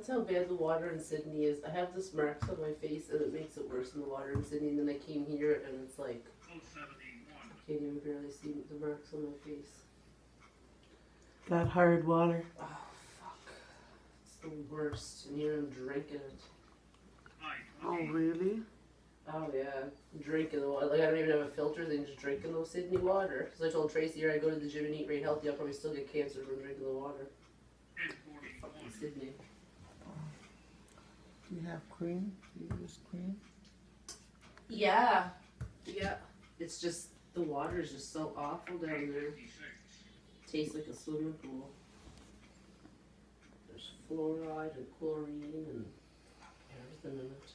That's how bad the water in Sydney is. I have this marks on my face and it makes it worse in the water in Sydney. And then I came here and it's like, I can't even barely see the marks on my face. That hard water. Oh, fuck. It's the worst. And here I'm drinking it. Oh, really? Oh, yeah. I'm drinking the water. Like, I don't even have a filter thing, just drinking those Sydney water. Because I told Tracy here I go to the gym and eat very healthy, I'll probably still get cancer from drinking the water. Fucking Sydney. Do you have cream? Do you use cream? Yeah. Yeah. It's just, the water is just so awful down there. Tastes like a swimming pool. There's fluoride and chlorine and everything in it.